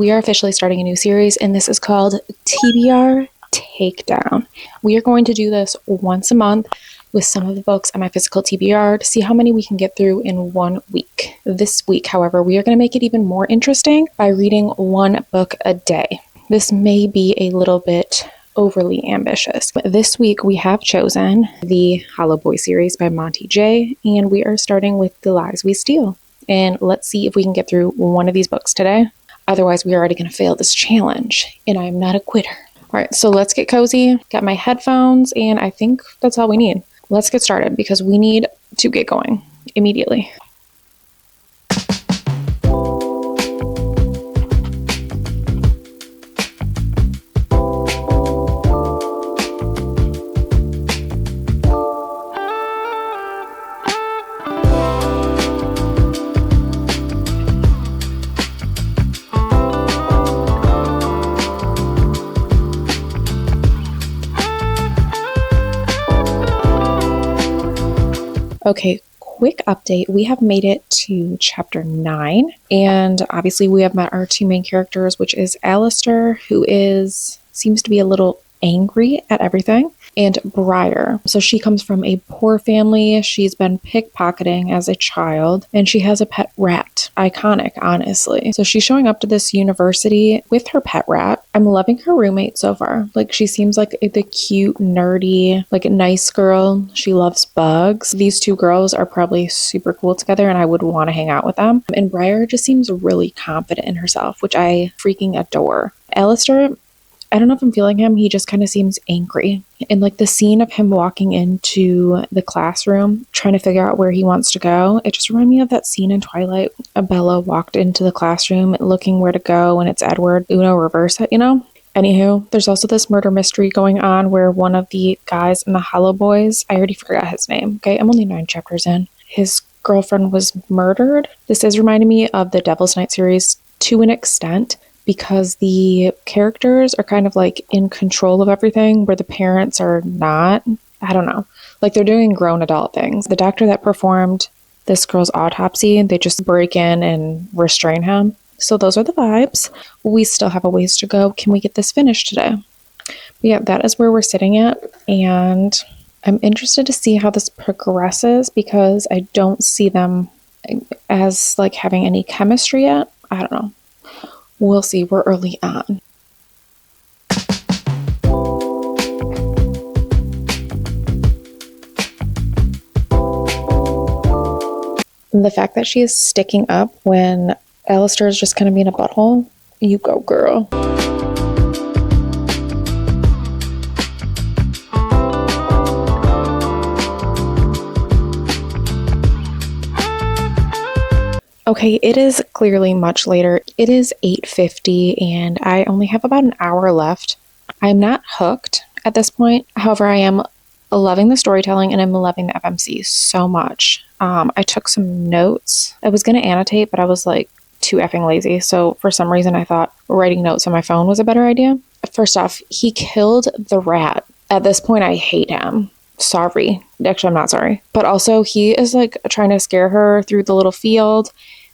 We are officially starting a new series, and this is called TBR Takedown. We are going to do this once a month with some of the books on my physical TBR to see how many we can get through in 1 week. This week, however, we are going to make it even more interesting by reading one book a day. This may be a little bit overly ambitious. But this week we have chosen the Hollow Boy series by Monty J, and we are starting with The Lies We Steal. And let's see if we can get through one of these books today. Otherwise, we're already going to fail this challenge, and I'm not a quitter. All right, so let's get cozy. Got my headphones, and I think that's all we need. Let's get started because we need to get going immediately. Okay, quick update. We have made it to chapter 9, and obviously we have met our two main characters, which is Alistair, who seems to be a little angry at everything, and Briar. So she comes from a poor family. She's been pickpocketing as a child, and she has a pet rat. Iconic, honestly. So she's showing up to this university with her pet rat. I'm loving her roommate so far. Like, she seems like the cute, nerdy, like nice girl. She loves bugs. These two girls are probably super cool together, and I would want to hang out with them. And Briar just seems really confident in herself, which I freaking adore. Alistair, I don't know if I'm feeling him. He just kind of seems angry. And like the scene of him walking into the classroom, trying to figure out where he wants to go, it just reminded me of that scene in Twilight. Bella walked into the classroom looking where to go, and it's Edward, Uno, reverse it, you know? Anywho, there's also this murder mystery going on where one of the guys in the Hollow Boys, I already forgot his name, okay? I'm only 9 chapters in. His girlfriend was murdered. This is reminding me of the Devil's Night series to an extent, because the characters are kind of like in control of everything where the parents are not. I don't know. Like, they're doing grown adult things. The doctor that performed this girl's autopsy, they just break in and restrain him. So those are the vibes. We still have a ways to go. Can we get this finished today? But yeah, that is where we're sitting at. And I'm interested to see how this progresses because I don't see them as like having any chemistry yet. I don't know. We'll see. We're early on. The fact that she is sticking up when Alistair is just kind of being a butthole, you go, girl. Okay, it is clearly much later. It is 8:50 and I only have about an hour left. I'm not hooked at this point. However, I am loving the storytelling and I'm loving the FMC so much. I took some notes. I was going to annotate, but I was like too effing lazy. So for some reason, I thought writing notes on my phone was a better idea. First off, he killed the rat. At this point, I hate him. Sorry. Actually, I'm not sorry. But also, he is like trying to scare her through the little field.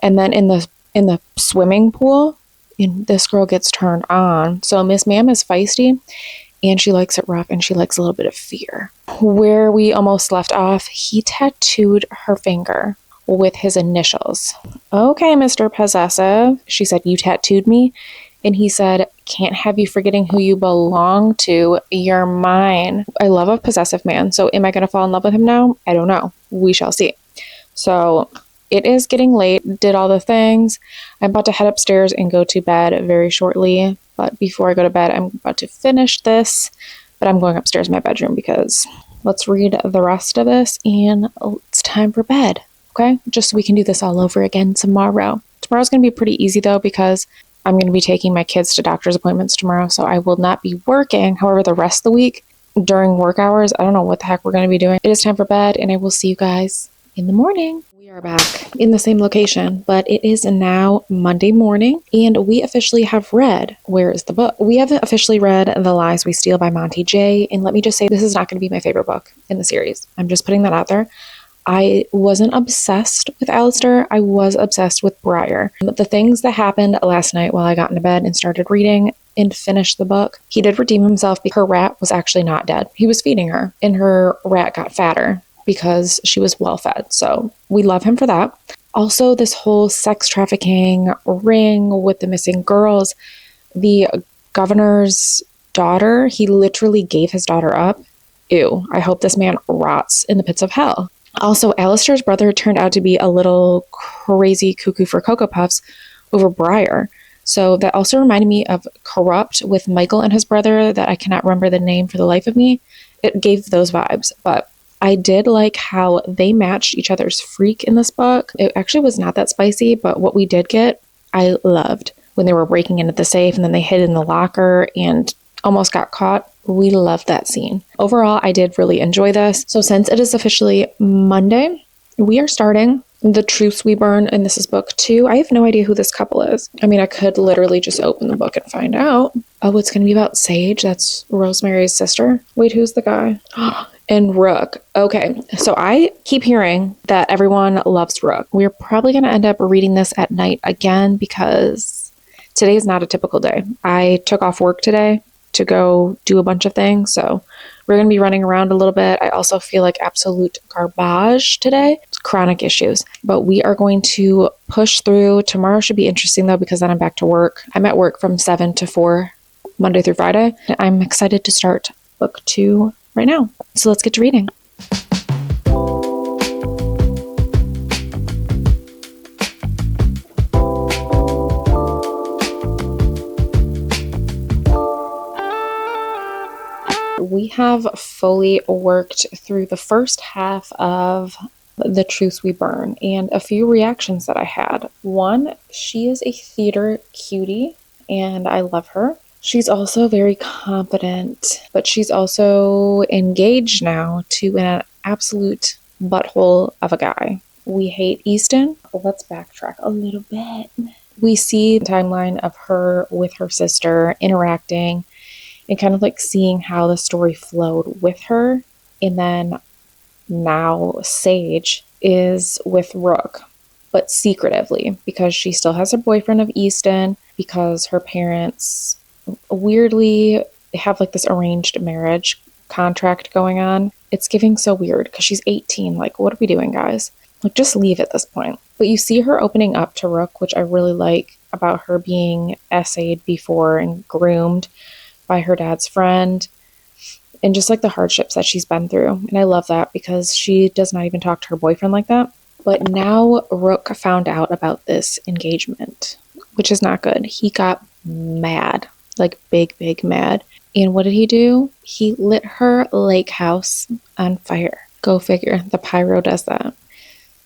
And then in the swimming pool, this girl gets turned on. So Miss Ma'am is feisty, and she likes it rough, and she likes a little bit of fear. Where we almost left off, he tattooed her finger with his initials. Okay, Mr. Possessive. She said, you tattooed me? And he said, can't have you forgetting who you belong to. You're mine. I love a possessive man. So am I going to fall in love with him now? I don't know. We shall see. So it is getting late. Did all the things. I'm about to head upstairs and go to bed very shortly. But before I go to bed, I'm about to finish this. But I'm going upstairs in my bedroom because let's read the rest of this and it's time for bed. Okay? Just so we can do this all over again tomorrow. Tomorrow's going to be pretty easy though because I'm going to be taking my kids to doctor's appointments tomorrow. So I will not be working. However, the rest of the week during work hours, I don't know what the heck we're going to be doing. It is time for bed and I will see you guys in the morning. We are back in the same location, but it is now Monday morning and we officially have read, where is the book? We haven't officially read The Lies We Steal by Monty J. And let me just say, this is not going to be my favorite book in the series. I'm just putting that out there. I wasn't obsessed with Alistair. I was obsessed with Briar. The things that happened last night while I got into bed and started reading and finished the book, he did redeem himself because her rat was actually not dead. He was feeding her, and her rat got fatter because she was well fed. So we love him for that. Also, this whole sex trafficking ring with the missing girls, the governor's daughter, he literally gave his daughter up. Ew, I hope this man rots in the pits of hell. Also, Alistair's brother turned out to be a little crazy cuckoo for Cocoa Puffs over Briar. So that also reminded me of Corrupt with Michael and his brother that I cannot remember the name for the life of me. It gave those vibes, but I did like how they matched each other's freak in this book. It actually was not that spicy, but what we did get, I loved. When they were breaking into the safe and then they hid in the locker and almost got caught. We loved that scene. Overall, I did really enjoy this. So since it is officially Monday, we are starting The Truths We Burn, and this is book 2. I have no idea who this couple is. I mean, I could literally just open the book and find out. Oh, it's going to be about Sage. That's Rosemary's sister. Wait, who's the guy? And Rook. Okay, so I keep hearing that everyone loves Rook. We're probably going to end up reading this at night again because today is not a typical day. I took off work today to go do a bunch of things, so we're going to be running around a little bit. I also feel like absolute garbage today. It's chronic issues, but we are going to push through. Tomorrow should be interesting though, because then I'm back to work. I'm at work from 7 to 4, Monday through Friday. I'm excited to start book 2 right now. So let's get to reading. We have fully worked through the first half of The Truths We Burn and a few reactions that I had. One, she is a theater cutie and I love her. She's also very confident, but she's also engaged now to an absolute butthole of a guy. We hate Easton. Let's backtrack a little bit. We see the timeline of her with her sister interacting and kind of like seeing how the story flowed with her. And then now Sage is with Rook, but secretively, because she still has her boyfriend of Easton, because her parents weirdly have like this arranged marriage contract going on. It's giving so weird because she's 18. Like, what are we doing, guys? Like, just leave at this point. But you see her opening up to Rook, which I really like about her being essayed before and groomed by her dad's friend, and just like the hardships that she's been through. And I love that because she does not even talk to her boyfriend like that. But now Rook found out about this engagement, which is not good. He got mad, like big mad. And what did he do? He lit her lake house on fire. Go figure. The pyro does that.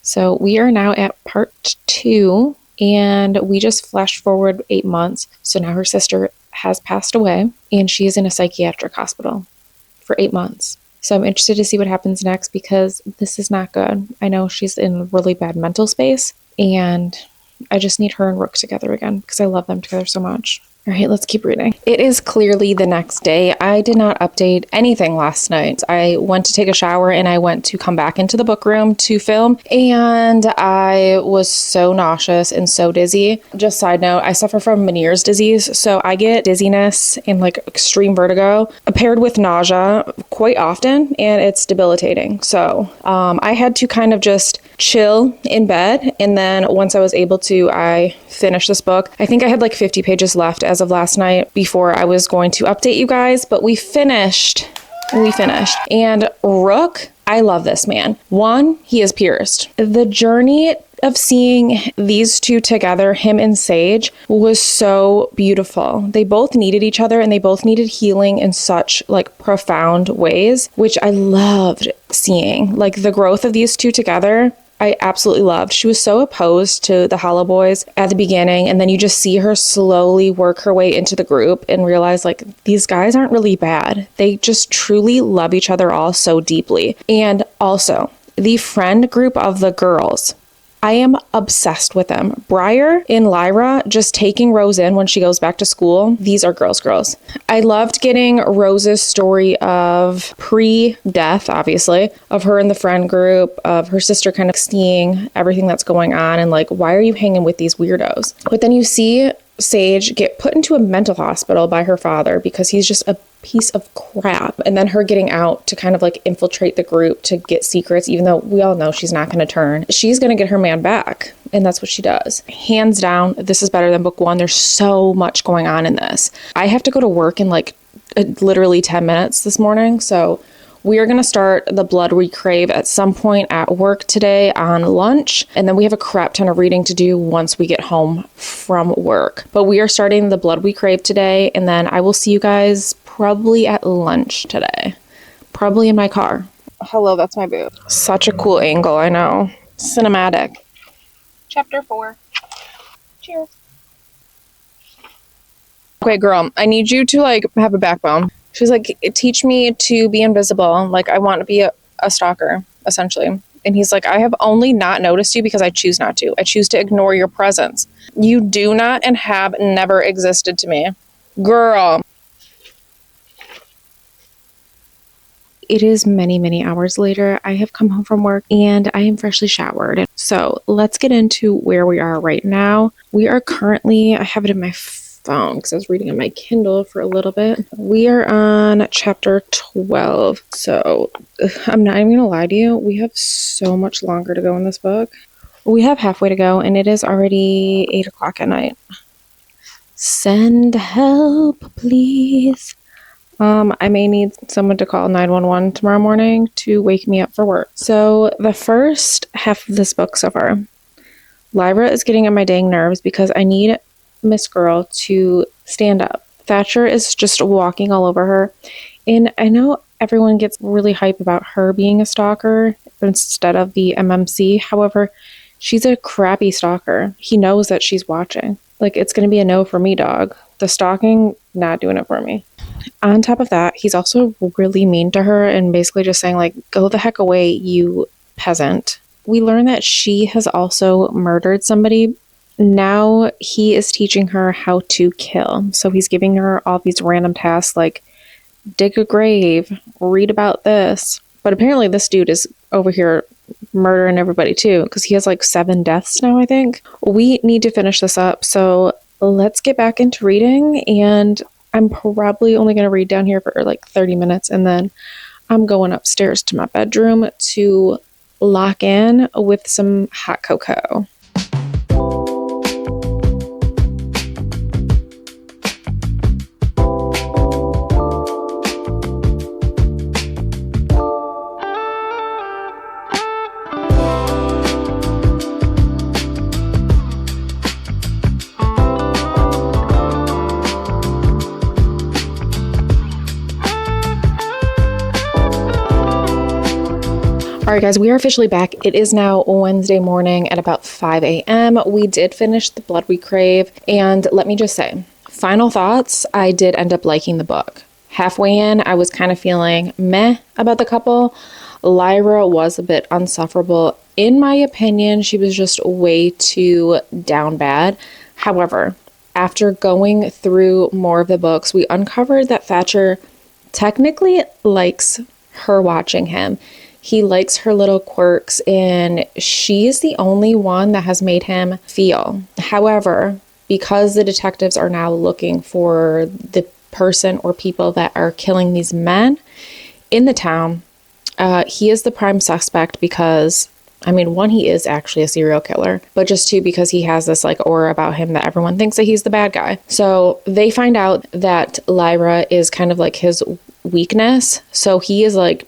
So we are now at part 2, and we just flashed forward 8 months. So now her sister has passed away and she is in a psychiatric hospital for 8 months. So I'm interested to see what happens next because this is not good. I know she's in a really bad mental space and I just need her and Rook together again because I love them together so much. All right, let's keep reading. It is clearly the next day. I did not update anything last night. I went to take a shower and I went to come back into the book room to film, and I was so nauseous and so dizzy. Just side note, I suffer from Meniere's disease, so I get dizziness and like extreme vertigo paired with nausea quite often, and it's debilitating. So I had to kind of just chill in bed, and then once I was able to, I finished this book. I think I had like 50 pages left as of last night before I was going to update you guys, but we finished. And Rook, I love this man. One, he is pierced. The journey of seeing these two together, him and Sage, was so beautiful. They both needed each other and they both needed healing in such like profound ways, which I loved seeing. Like the growth of these two together, I absolutely loved. She was so opposed to the Hollow Boys at the beginning, and then you just see her slowly work her way into the group and realize like these guys aren't really bad. They just truly love each other all so deeply. And also the friend group of the girls, I am obsessed with them. Briar and Lyra just taking Rose in when she goes back to school. These are girls. I loved getting Rose's story of pre-death, obviously, of her in the friend group, of her sister kind of seeing everything that's going on and like, why are you hanging with these weirdos? But then you see Sage get put into a mental hospital by her father because he's just a piece of crap. And then her getting out to kind of like infiltrate the group to get secrets, even though we all know she's not going to turn. She's going to get her man back. And that's what she does. Hands down, this is better than book one. There's so much going on in this. I have to go to work in like literally 10 minutes this morning. So we are going to start the Blood We Crave at some point at work today on lunch. And then we have a crap ton of reading to do once we get home from work. But we are starting the Blood We Crave today. And then I will see you guys probably at lunch today. Probably in my car. Hello, that's my boob. Such a cool angle, I know. Cinematic. Chapter 4. Cheers. Okay, girl, I need you to like have a backbone. She's like, teach me to be invisible. Like, I want to be a stalker, essentially. And he's like, I have only not noticed you because I choose not to. I choose to ignore your presence. You do not and have never existed to me. Girl. It is many, many hours later. I have come home from work and I am freshly showered. So let's get into where we are right now. We are currently, I have it in my phone because I was reading on my Kindle for a little bit. We are on chapter 12. So I'm not even gonna lie to you, we have so much longer to go in this book. We have halfway to go and it is already 8 o'clock at night. Send help, please. I may need someone to call 911 tomorrow morning to wake me up for work. So the first half of this book so far, Lyra is getting on my dang nerves because I need Miss Girl to stand up. Thatcher is just walking all over her. And I know everyone gets really hype about her being a stalker instead of the MMC. However, she's a crappy stalker. He knows that she's watching. Like, it's going to be a no for me, dog. The stalking, not doing it for me. On top of that, he's also really mean to her and basically just saying, like, go the heck away, you peasant. We learn that she has also murdered somebody. Now he is teaching her how to kill. So he's giving her all these random tasks like dig a grave, read about this. But apparently this dude is over here murdering everybody too because he has like 7 deaths now, I think. We need to finish this up. So let's get back into reading, and I'm probably only going to read down here for like 30 minutes and then I'm going upstairs to my bedroom to lock in with some hot cocoa. All right, guys, we are officially back. It is now Wednesday morning at about 5 a.m. We did finish The Blood We Crave. And let me just say, final thoughts, I did end up liking the book. Halfway in, I was kind of feeling meh about the couple. Lyra was a bit unsufferable. In my opinion, she was just way too down bad. However, after going through more of the books, we uncovered that Thatcher technically likes her watching him. He likes her little quirks, and she's the only one that has made him feel. However, because the detectives are now looking for the person or people that are killing these men in the town, he is the prime suspect because, I mean, one, he is actually a serial killer, but just two, because he has this like aura about him that everyone thinks that he's the bad guy. So they find out that Lyra is kind of like his weakness. So he is like,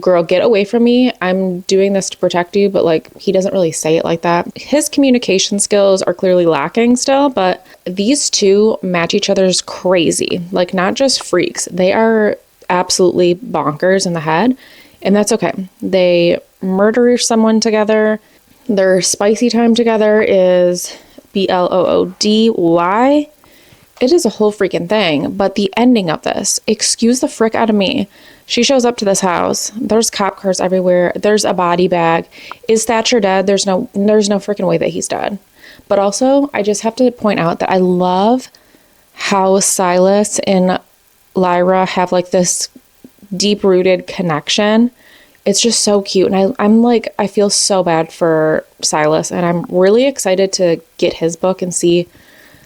girl, get away from me. I'm doing this to protect you, but like he doesn't really say it like that. His communication skills are clearly lacking still, but these two match each other's crazy. Like, not just freaks. They are absolutely bonkers in the head, and that's okay. They murder someone together. Their spicy time together is BLOODY. It is a whole freaking thing. But the ending of this, excuse the frick out of me. She shows up to this house. There's cop cars everywhere. There's a body bag. Is Thatcher dead? There's no freaking way that he's dead. But also, I just have to point out that I love how Silas and Lyra have like this deep-rooted connection. It's just so cute. And I'm like, I feel so bad for Silas, and I'm really excited to get his book and see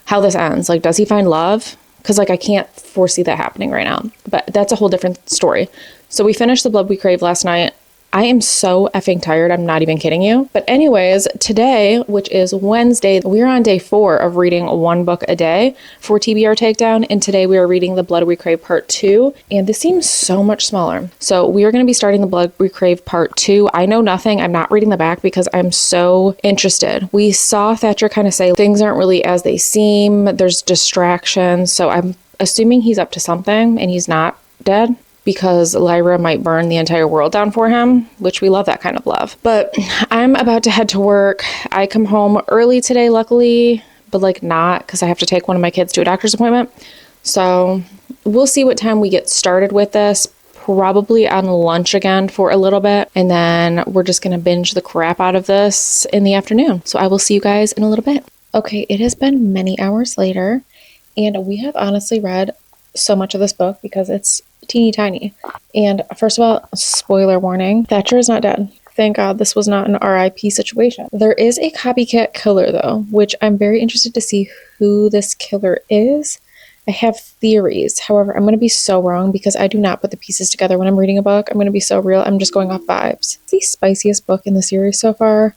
how this ends. Like, does he find love? Because like I can't foresee that happening right now, but that's a whole different story. So we finished The Blood We Crave last night. I am so effing tired. I'm not even kidding you. But anyways, today, which is Wednesday, we're on day 4 of reading one book a day for TBR Takedown. And today we are reading The Blood We Crave Part 2. And this seems so much smaller. So we are going to be starting The Blood We Crave Part 2. I know nothing. I'm not reading the back because I'm so interested. We saw Thatcher kind of say things aren't really as they seem. There's distractions. So I'm assuming he's up to something and he's not dead, because Lyra might burn the entire world down for him, which we love that kind of love. But I'm about to head to work. I come home early today, luckily, but like not, because I have to take one of my kids to a doctor's appointment. So we'll see what time we get started with this. Probably on lunch again for a little bit. And then we're just going to binge the crap out of this in the afternoon. So I will see you guys in a little bit. Okay, it has been many hours later, and we have honestly read so much of this book because it's teeny tiny. And first of all, spoiler warning, Thatcher is not dead. Thank God this was not an RIP situation. There is a copycat killer though, which I'm very interested to see who this killer is. I have theories. However, I'm going to be so wrong because I do not put the pieces together when I'm reading a book. I'm going to be so real. I'm just going off vibes. It's the spiciest book in the series so far.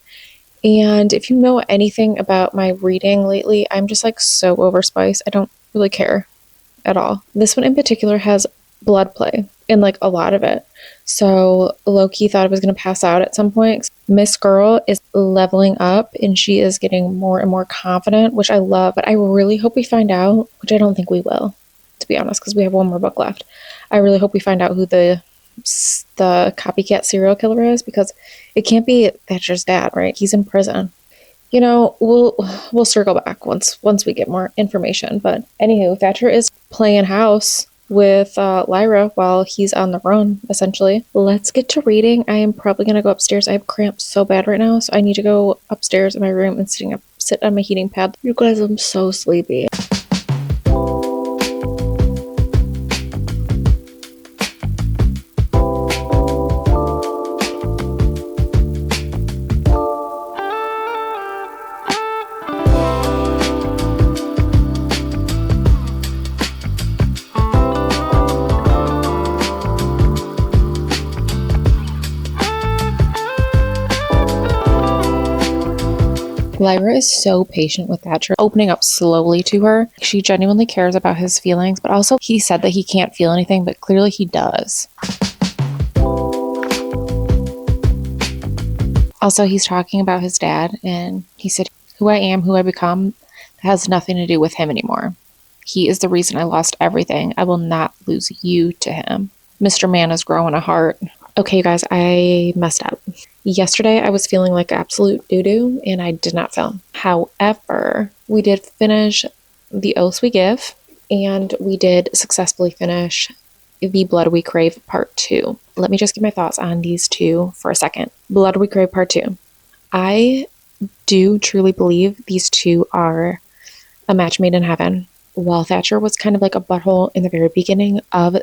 And if you know anything about my reading lately, I'm just like so over spice. I don't really care at all. This one in particular has blood play in like a lot of it. So low-key thought I was going to pass out at some point. Miss Girl is leveling up and she is getting more and more confident, which I love, but I really hope we find out, which I don't think we will, to be honest, because we have one more book left. I really hope we find out who the copycat serial killer is, because it can't be Thatcher's dad, right? He's in prison. You know, we'll circle back once we get more information. But anywho, Thatcher is playing house with Lyra while he's on the run, essentially. Let's get to reading. I am probably going to go upstairs. I have cramps so bad right now, so I need to go upstairs in my room and sit on my heating pad. You guys, I'm so sleepy. Lyra is so patient with Thatcher, opening up slowly to her. She genuinely cares about his feelings, but also he said that he can't feel anything, but clearly he does. Also, he's talking about his dad, and he said, who I am, who I become, has nothing to do with him anymore. He is the reason I lost everything. I will not lose you to him. Mr. Man is growing a heart. Okay, you guys, I messed up. Yesterday, I was feeling like absolute doo-doo, and I did not film. However, we did finish The Oaths We Give, and we did successfully finish The Blood We Crave Part 2. Let me just give my thoughts on these two for a second. Blood We Crave Part 2. I do truly believe these two are a match made in heaven. While Thatcher was kind of like a butthole in the very beginning of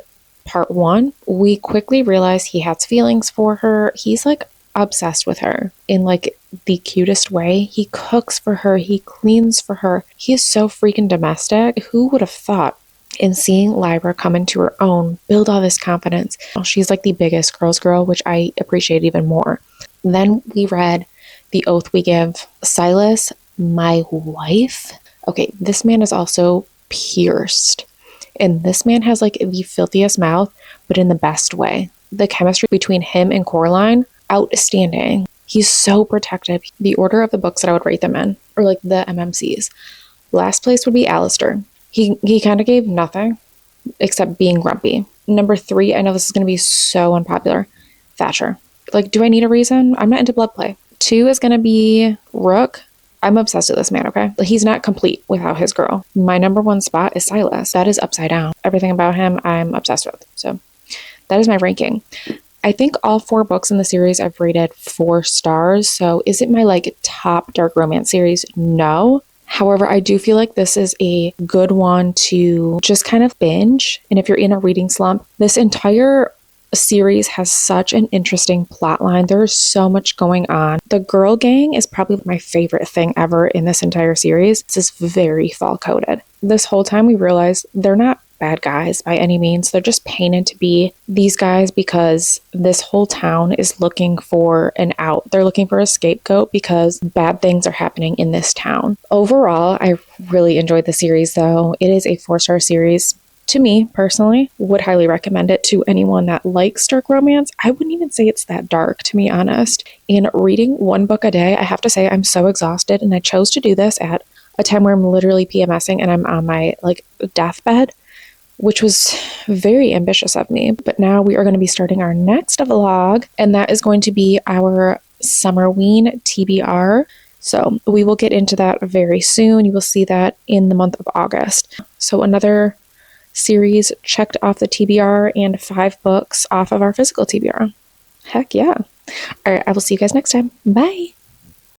Part 1, we quickly realized he has feelings for her. He's like obsessed with her in like the cutest way. He cooks for her. He cleans for her. He is so freaking domestic. Who would have thought? In seeing Lyra come into her own, build all this confidence. She's like the biggest girl's girl, which I appreciate even more. Then we read The Oath We Give. Silas, my wife. Okay, this man is also pierced. And this man has like the filthiest mouth, but in the best way. The chemistry between him and Coraline, outstanding. He's so protective. The order of the books that I would rate them in, or like the MMCs. Last place would be Alistair. He kind of gave nothing except being grumpy. Number 3, I know this is going to be so unpopular. Thatcher. Like, do I need a reason? I'm not into blood play. 2 is going to be Rook. I'm obsessed with this man, okay? He's not complete without his girl. My number one spot is Silas. That is upside down. Everything about him, I'm obsessed with. So that is my ranking. I think all 4 books in the series I've rated 4 stars. So is it my like top dark romance series? No. However, I do feel like this is a good one to just kind of binge. And if you're in a reading slump, this entire series has such an interesting plot line. There's so much going on. The girl gang is probably my favorite thing ever in this entire series. This is very fall coded. This whole time we realize they're not bad guys by any means. They're just painted to be these guys because this whole town is looking for an out. They're looking for a scapegoat because bad things are happening in this town. Overall, I really enjoyed the series though. It is a 4-star series. To me, personally, would highly recommend it to anyone that likes dark romance. I wouldn't even say it's that dark, to be honest. And reading 1 book a day, I have to say I'm so exhausted, and I chose to do this at a time where I'm literally PMSing and I'm on my deathbed, which was very ambitious of me. But now we are going to be starting our next vlog, and that is going to be our Summerween TBR. So we will get into that very soon. You will see that in the month of August. So another series checked off the TBR and 5 books off of our physical TBR. Heck yeah. All right, I will see you guys next time. Bye.